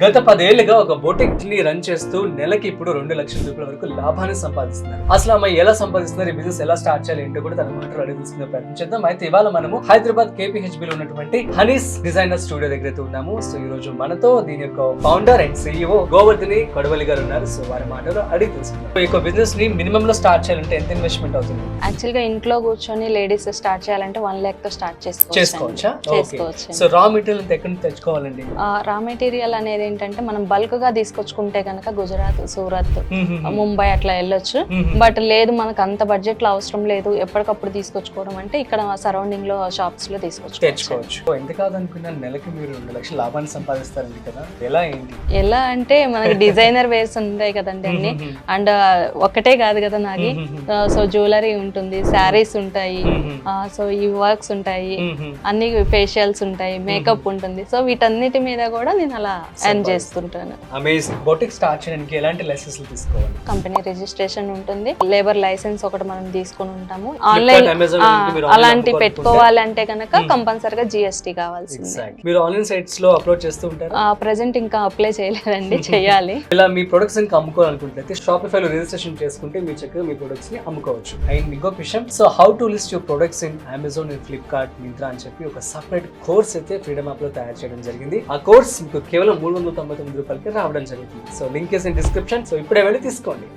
గత 10 ఏళ్లుగా ఒక బొటిక్ ని రన్ చేస్తూ నెలకి ఇప్పుడు 2 లక్షల రూపాయల వరకు లాభాన్ని సంపాదిస్తున్నారు. అసలు ఆమె ఎలా సంపాదిస్తున్నారు, ఈ బిజినెస్ ఎలా స్టార్ట్ చేయాలి ఏంటో కూడా తన మాటలు అడిగి తెలుసుకునే ప్రయత్నం చేద్దాం. అయితే ఇవాళ మనము హైదరాబాద్ KPHB లో ఉన్నటువంటి హనీస్ డిజైనర్ స్టూడియో దగ్గర అయితే ఉన్నాము. సో ఈ రోజు మనతో దీని యొక్క ఫౌండర్ అండ్ CEO గోవర్ధని కొడవలి గారు ఉన్నారు. సో వారి మాటలు అడిగి తెలుసుకుందాం. ఈ యొక్క బిజినెస్ ని మినిమం లో స్టార్ట్ చేయాలంటే ఎంత ఇన్వెస్ట్మెంట్ అవుతుంది? యాక్చువల్ గా ఇంట్లో కూర్చొని లేడీస్ స్టార్ట్ చేయాలంటే 1 lakh తో స్టార్ట్ చేసుకోవచ్చా? సో రా మెటీరియల్ ఎక్కడి నుంచి తెచ్చుకోవాలండి? రా మెటీరియల్ అనేది ఏంటంటే మనం బల్క్ గా తీసుకొచ్చుకుంటే కనుక గుజరాత్, సూరత్, ముంబై అట్లా వెళ్ళొచ్చు. బట్ లేదు మనకు అంత బడ్జెట్ లో అవసరం లేదు, ఎప్పటికప్పుడు తీసుకొచ్చుకోవడం అంటే ఇక్కడ సరౌండింగ్ లో షాప్స్ లో తెచ్చుకోవచ్చు. ఎంత కాదనుకున్నా నెలకి మీరు 2 లక్షల లాభాన్ని సంపాదిస్తారండి కదా, ఎలా ఏంటి? ఎలా అంటే మనకి డిజైనర్ వేర్స్ ఉంటాయి కదండి అన్ని, అండ్ ఒక్కటే కాదు కదా నాది. సో జ్యువెలరీ ఉంటుంది, శారీస్ ఉంటాయి, సో ఈ వర్క్స్ ఉంటాయి, అన్ని ఫేషియల్స్ ఉంటాయి, మేకప్ ఉంటుంది. సో వీటన్నిటి మీద కూడా నేను అలా ఎర్న్ చేస్తుంటాను. అమేజింగ్. బొటిక్ స్టార్ట్ చేయడానికి ఎలాంటి లైసెన్స్ తీసుకోవాలి? కంపెనీ రిజిస్ట్రేషన్ ఉంటుంది, లేబర్ లైసెన్స్ ఒకటి మనం తీసుకుని ఉంటాము. ఆన్లైన్ అలాంటి పెట్టుకోవాలంటే కనుక కంపల్సరీగా GST కావాల్సింది. మీరు ఆన్లైన్ సైట్స్ లో అప్లోడ్ చేస్తూ ఉంటారు? ప్రెసెంట్ ఇంకా అప్లై చేయలేదండి, చేయాలి. ఇలా మీ ప్రొడక్ట్స్ ని అమ్ముకోవాలనుకుంటే షాపిఫై లో రిజిస్ట్రేషన్ చేసుకుంటే మీరు చక్కగా మీ ప్రొడక్ట్స్ ని అమ్ముకోవచ్చు. అండ్ ఇంకొక విషయం, so how to list your products in Amazon, in Flipkart, Myntra అని చెప్పి ఒక సపరేట్ కోర్స్ అయితే ఫ్రీడమ్ యాప్ లో తయారు చేయడం జరిగింది. ఆ కోర్స్ మీకు కేవలం 399 రూపాయలకి రావడం జరుగుతుంది. So link is in description. So ఇప్పుడే వెళ్ళి తీసుకోండి.